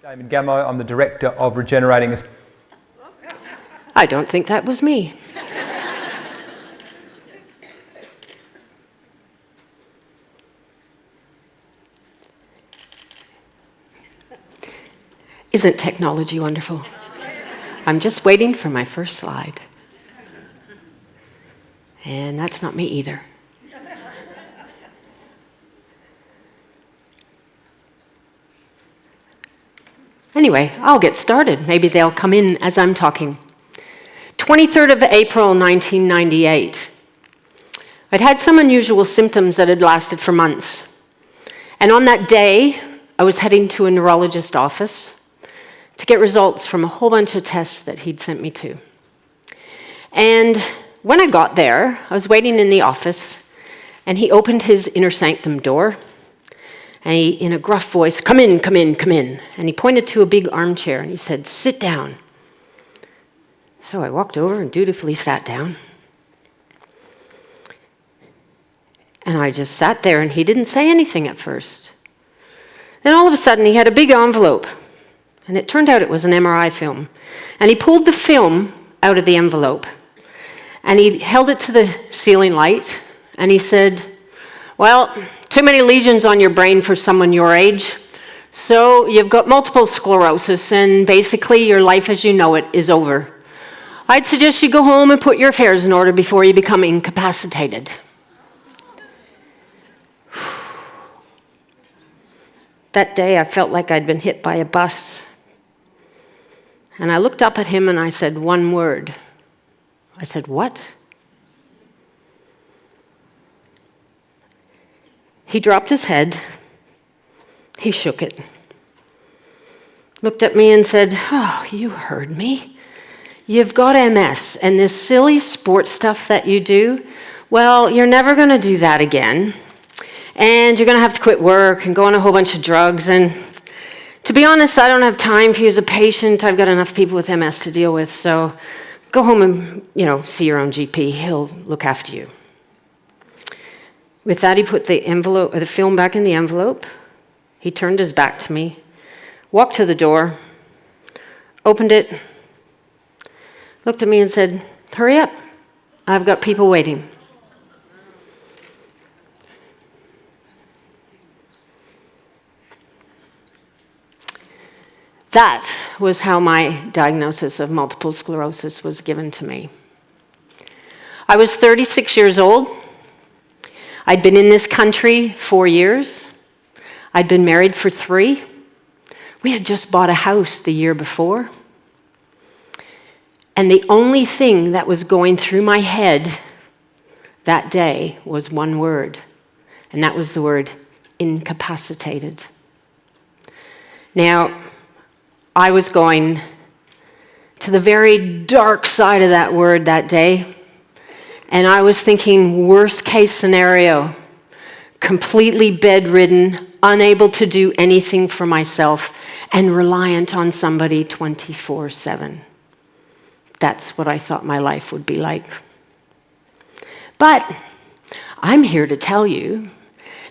Damon Gamo, I'm the Director of Regenerating. I don't think that was me. Isn't technology wonderful? I'm just waiting for my first slide. And that's not me either. Anyway, I'll get started. Maybe they'll come in as I'm talking. 23rd of April, 1998. I'd had some unusual symptoms that had lasted for months. And on that day, I was heading to a neurologist's office to get results from a whole bunch of tests that he'd sent me to. And when I got there, I was waiting in the office, and he opened his inner sanctum door, and he, in a gruff voice, "Come in, come in, come in." And he pointed to a big armchair, and he said, "Sit down." So I walked over and dutifully sat down. And I just sat there, and he didn't say anything at first. Then all of a sudden, he had a big envelope, and it turned out it was an MRI film. And he pulled the film out of the envelope, and he held it to the ceiling light, and he said, "Well, too many lesions on your brain for someone your age. So you've got multiple sclerosis, and basically your life as you know it is over. I'd suggest you go home and put your affairs in order before you become incapacitated." That day, I felt like I'd been hit by a bus. And I looked up at him and I said one word. I said, "What?" He dropped his head, he shook it, looked at me and said, "Oh, you heard me. You've got MS, and this silly sports stuff that you do, well, you're never going to do that again. And you're going to have to quit work and go on a whole bunch of drugs. And to be honest, I don't have time for you as a patient. I've got enough people with MS to deal with, so go home and, see your own GP. He'll look after you." With that, he put the film back in the envelope. He turned his back to me, walked to the door, opened it, looked at me and said, "Hurry up. I've got people waiting." That was how my diagnosis of multiple sclerosis was given to me. I was 36 years old. I'd been in this country 4 years. I'd been married for 3. We had just bought a house the year before. And the only thing that was going through my head that day was one word, and that was the word incapacitated. Now, I was going to the very dark side of that word that day, and I was thinking worst case scenario, completely bedridden, unable to do anything for myself, and reliant on somebody 24/7. That's what I thought my life would be like. But I'm here to tell you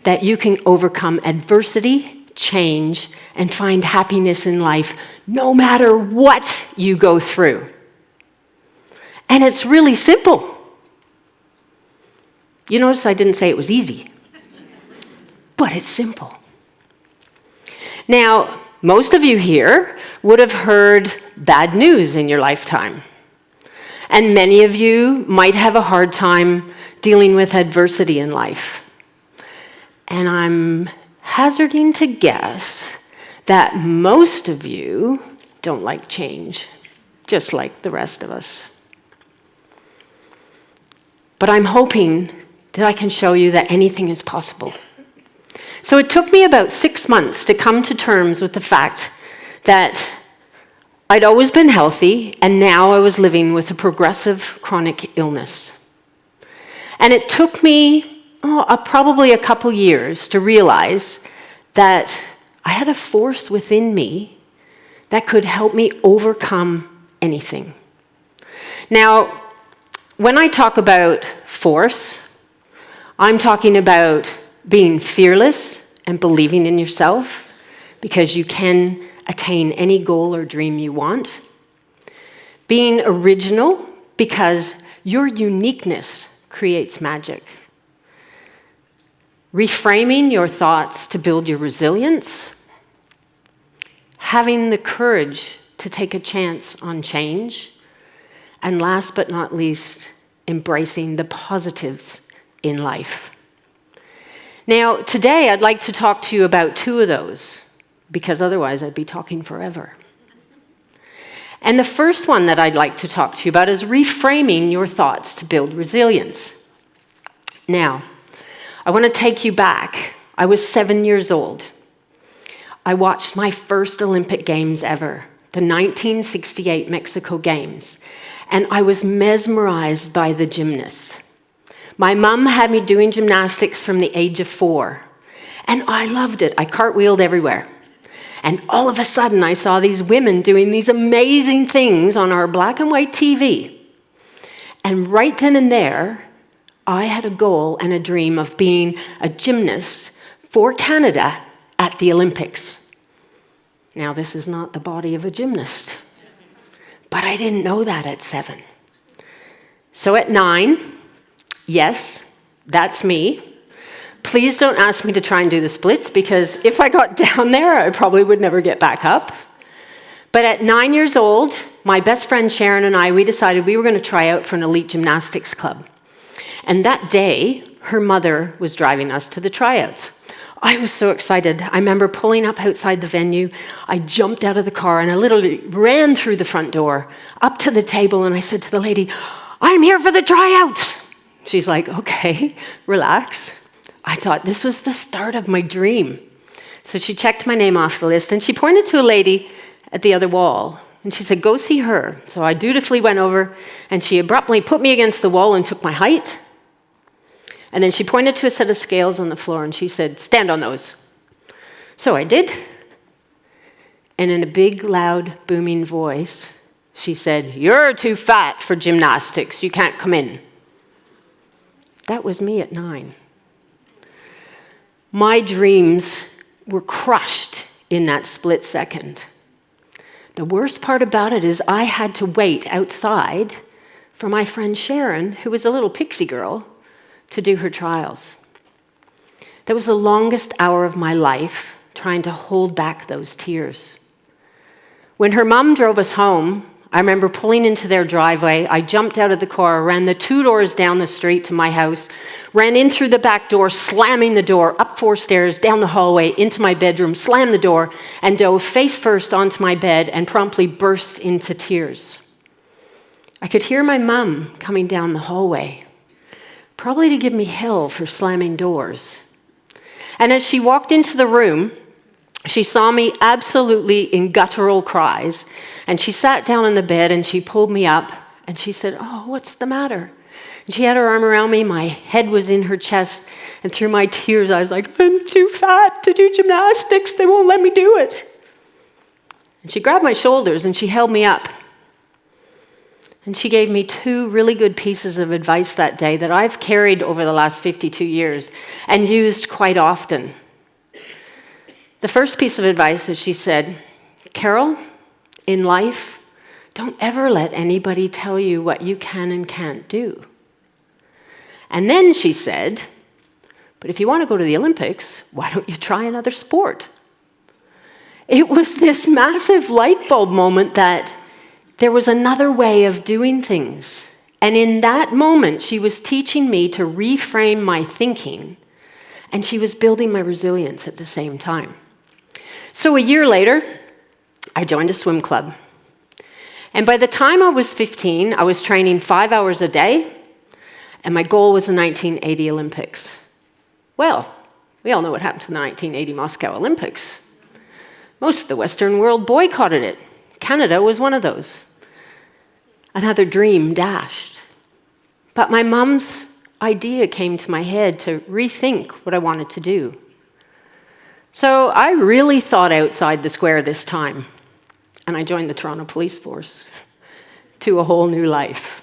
that you can overcome adversity, change, and find happiness in life no matter what you go through. And it's really simple. You notice I didn't say it was easy, but it's simple. Now, most of you here would have heard bad news in your lifetime. And many of you might have a hard time dealing with adversity in life. And I'm hazarding to guess that most of you don't like change, just like the rest of us. But I'm hoping that I can show you that anything is possible. So it took me about 6 months to come to terms with the fact that I'd always been healthy, and now I was living with a progressive chronic illness. And it took me probably a couple years to realize that I had a force within me that could help me overcome anything. Now, when I talk about force, I'm talking about being fearless and believing in yourself, because you can attain any goal or dream you want. Being original, because your uniqueness creates magic. Reframing your thoughts to build your resilience. Having the courage to take a chance on change. And last but not least, embracing the positives in life. Now, today I'd like to talk to you about two of those, because otherwise I'd be talking forever. And the first one that I'd like to talk to you about is reframing your thoughts to build resilience. Now, I want to take you back. I was 7 years old. I watched my first Olympic Games ever, the 1968 Mexico Games, and I was mesmerized by the gymnasts. My mom had me doing gymnastics from the age of 4, and I loved it. I cartwheeled everywhere. And all of a sudden, I saw these women doing these amazing things on our black and white TV. And right then and there, I had a goal and a dream of being a gymnast for Canada at the Olympics. Now, this is not the body of a gymnast, but I didn't know that at 7. So at 9, yes, that's me. Please don't ask me to try and do the splits, because if I got down there, I probably would never get back up. But at 9 years old, my best friend Sharon and I, we decided we were going to try out for an elite gymnastics club. And that day, her mother was driving us to the tryouts. I was so excited. I remember pulling up outside the venue. I jumped out of the car and I literally ran through the front door, up to the table, and I said to the lady, "I'm here for the tryouts." She's like, "Okay, relax." I thought this was the start of my dream. So she checked my name off the list, and she pointed to a lady at the other wall, and she said, "Go see her." So I dutifully went over, and she abruptly put me against the wall and took my height. And then she pointed to a set of scales on the floor, and she said, "Stand on those." So I did. And in a big, loud, booming voice, she said, "You're too fat for gymnastics. You can't come in." That was me at 9. My dreams were crushed in that split second. The worst part about it is I had to wait outside for my friend Sharon, who was a little pixie girl, to do her trials. That was the longest hour of my life, trying to hold back those tears. When her mom drove us home, I remember pulling into their driveway. I jumped out of the car, ran the 2 doors down the street to my house, ran in through the back door, slamming the door, up 4 stairs, down the hallway, into my bedroom, slammed the door, and dove face first onto my bed and promptly burst into tears. I could hear my mom coming down the hallway, probably to give me hell for slamming doors. And as she walked into the room, she saw me absolutely in guttural cries, and she sat down on the bed and she pulled me up and she said, "Oh, what's the matter?" And she had her arm around me, my head was in her chest, and through my tears I was like, "I'm too fat to do gymnastics, they won't let me do it." And she grabbed my shoulders and she held me up. And she gave me 2 really good pieces of advice that day that I've carried over the last 52 years and used quite often. The first piece of advice is she said, "Carol, in life, don't ever let anybody tell you what you can and can't do." And then she said, "But if you want to go to the Olympics, why don't you try another sport?" It was this massive light bulb moment that there was another way of doing things. And in that moment, she was teaching me to reframe my thinking, and she was building my resilience at the same time. So a year later, I joined a swim club. And by the time I was 15, I was training 5 hours a day, and my goal was the 1980 Olympics. Well, we all know what happened to the 1980 Moscow Olympics. Most of the Western world boycotted it. Canada was one of those. Another dream dashed. But my mom's idea came to my head to rethink what I wanted to do. So I really thought outside the square this time, and I joined the Toronto Police Force to a whole new life.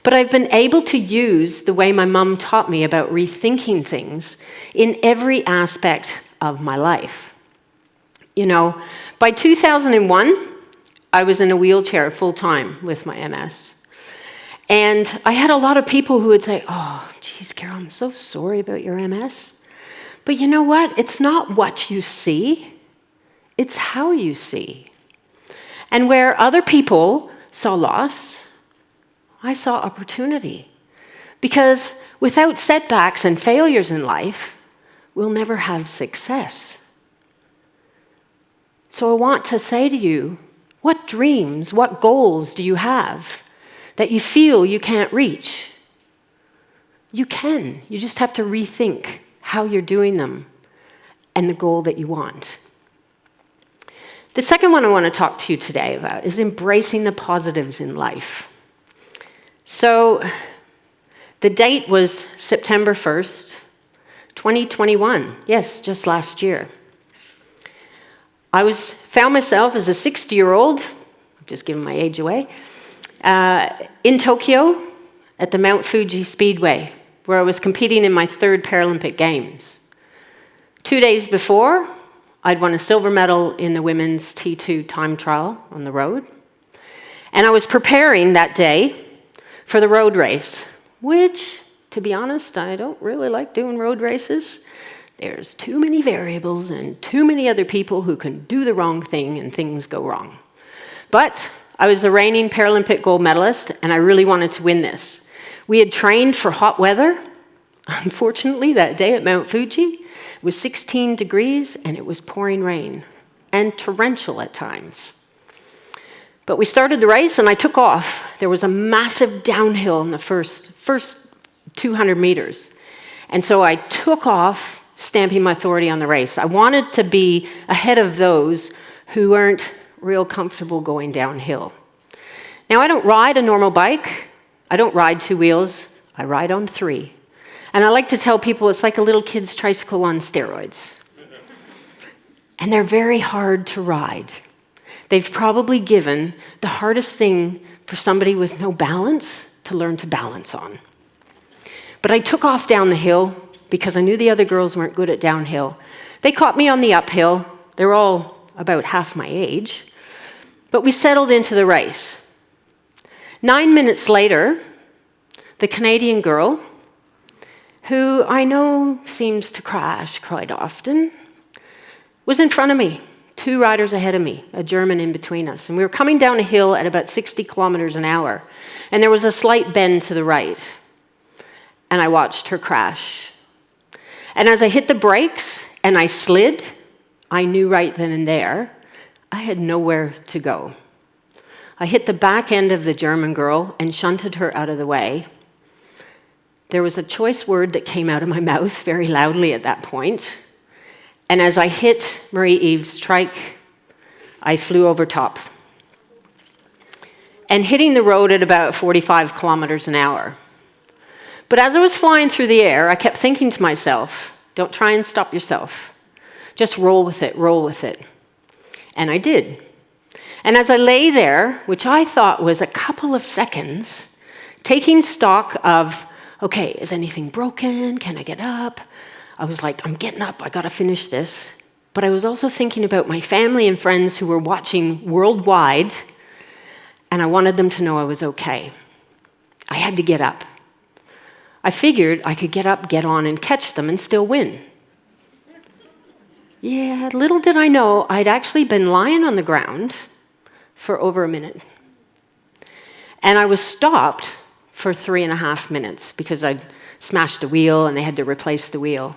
But I've been able to use the way my mom taught me about rethinking things in every aspect of my life. You know, by 2001, I was in a wheelchair full-time with my MS. And I had a lot of people who would say, oh, geez, Carol, I'm so sorry about your MS. But you know what? It's not what you see, it's how you see. And where other people saw loss, I saw opportunity. Because without setbacks and failures in life, we'll never have success. So I want to say to you, what dreams, what goals do you have that you feel you can't reach? You can. You just have to rethink how you're doing them and the goal that you want. The second one I want to talk to you today about is embracing the positives in life. So the date was September 1st, 2021. Yes, just last year. I found myself as a 60-year-old, just giving my age away, in Tokyo at the Mount Fuji Speedway, where I was competing in my third Paralympic Games. 2 days before, I'd won a silver medal in the women's T2 time trial on the road. And I was preparing that day for the road race, which, to be honest, I don't really like doing road races. There's too many variables and too many other people who can do the wrong thing and things go wrong. But I was the reigning Paralympic Gold Medalist, and I really wanted to win this. We had trained for hot weather. Unfortunately, that day at Mount Fuji, it was 16 degrees and it was pouring rain, and torrential at times. But we started the race and I took off. There was a massive downhill in the first 200 meters. And so I took off, stamping my authority on the race. I wanted to be ahead of those who aren't real comfortable going downhill. Now, I don't ride a normal bike. I don't ride two wheels. I ride on three. And I like to tell people it's like a little kid's tricycle on steroids. And they're very hard to ride. They've probably given the hardest thing for somebody with no balance to learn to balance on. But I took off down the hill because I knew the other girls weren't good at downhill. They caught me on the uphill. They're all about half my age. But we settled into the race. 9 minutes later, the Canadian girl, who I know seems to crash quite often, was in front of me, 2 riders ahead of me, a German in between us. And we were coming down a hill at about 60 kilometers an hour. And there was a slight bend to the right. And I watched her crash. And as I hit the brakes and I slid, I knew right then and there I had nowhere to go. I hit the back end of the German girl and shunted her out of the way. There was a choice word that came out of my mouth very loudly at that point. And as I hit Marie-Eve's trike, I flew over top. And hitting the road at about 45 kilometers an hour. But as I was flying through the air, I kept thinking to myself, don't try and stop yourself. Just roll with it, roll with it. And I did. And as I lay there, which I thought was a couple of seconds, taking stock of, okay, is anything broken? Can I get up? I was like, I'm getting up, I gotta finish this. But I was also thinking about my family and friends who were watching worldwide, and I wanted them to know I was okay. I had to get up. I figured I could get up, get on, and catch them and still win. Yeah, little did I know, I'd actually been lying on the ground for over a minute. And I was stopped for 3.5 minutes because I'd smashed a wheel and they had to replace the wheel.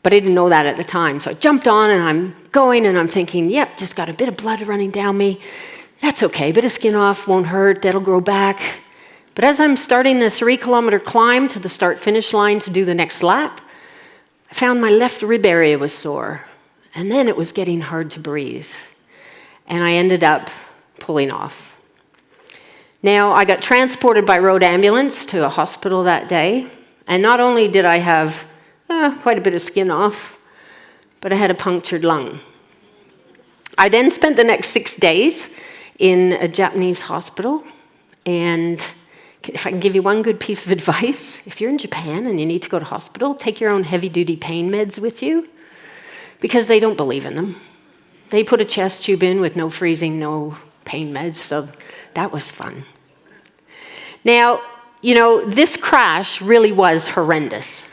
But I didn't know that at the time. So I jumped on and I'm going and I'm thinking, yep, just got a bit of blood running down me. That's okay, bit of skin off, won't hurt, that'll grow back. But as I'm starting the 3-kilometer climb to the start-finish line to do the next lap, I found my left rib area was sore. And then it was getting hard to breathe. And I ended up pulling off. Now, I got transported by road ambulance to a hospital that day. And not only did I have quite a bit of skin off, but I had a punctured lung. I then spent the next 6 days in a Japanese hospital. And if I can give you one good piece of advice, if you're in Japan and you need to go to hospital, take your own heavy-duty pain meds with you, because they don't believe in them. They put a chest tube in with no freezing, no pain meds, so that was fun. Now, this crash really was horrendous,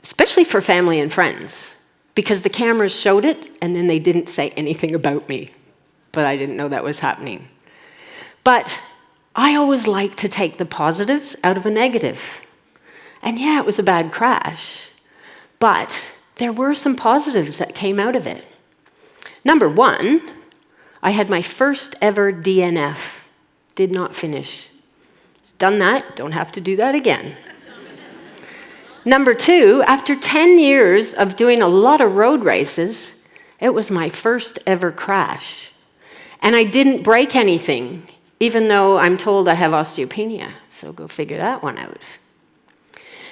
especially for family and friends, because the cameras showed it, and then they didn't say anything about me, but I didn't know that was happening. But I always like to take the positives out of a negative. And yeah, it was a bad crash, but there were some positives that came out of it. Number one, I had my first ever DNF. Did not finish. Done that, don't have to do that again. Number two, after 10 years of doing a lot of road races, it was my first ever crash. And I didn't break anything, even though I'm told I have osteopenia. So go figure that one out.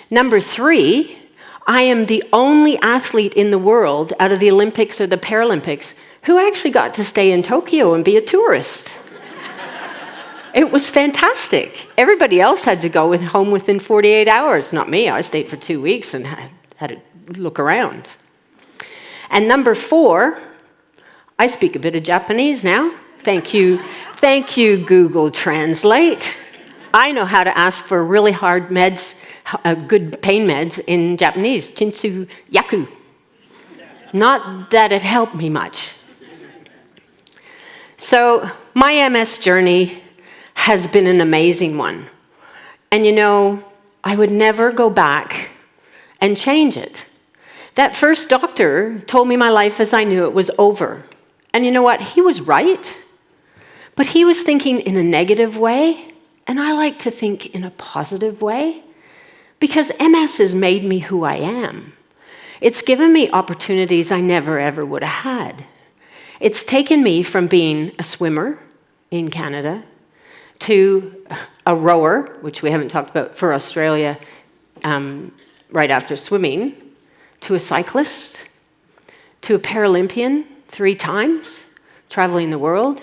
Number three, I am the only athlete in the world out of the Olympics or the Paralympics who actually got to stay in Tokyo and be a tourist. It was fantastic. Everybody else had to go home within 48 hours. Not me. I stayed for 2 weeks and had to look around. And number four, I speak a bit of Japanese now. Thank you, Google Translate. I know how to ask for really hard meds, good pain meds in Japanese. Chinsu yaku. Not that it helped me much. So my MS journey has been an amazing one. And I would never go back and change it. That first doctor told me my life as I knew it was over. And you know what? He was right. But he was thinking in a negative way, and I like to think in a positive way, because MS has made me who I am. It's given me opportunities I never ever would have had. It's taken me from being a swimmer in Canada to a rower, which we haven't talked about for Australia right after swimming, to a cyclist, to a Paralympian 3 times, traveling the world,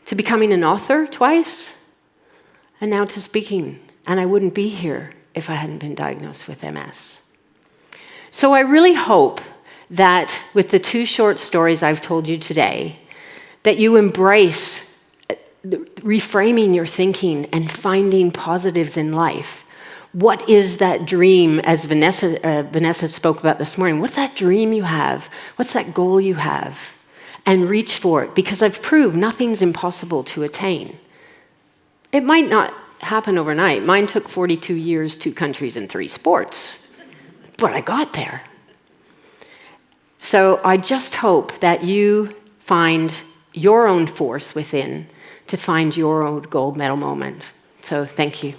to becoming an author twice, and now to speaking. And I wouldn't be here if I hadn't been diagnosed with MS. So I really hope that with the 2 short stories I've told you today, that you embrace reframing your thinking and finding positives in life. What is that dream, as Vanessa spoke about this morning? What's that dream you have? What's that goal you have? And reach for it, because I've proved nothing's impossible to attain. It might not happen overnight. Mine took 42 years, 2 countries, and 3 sports. But I got there. So I just hope that you find your own force within to find your own gold medal moment. So thank you.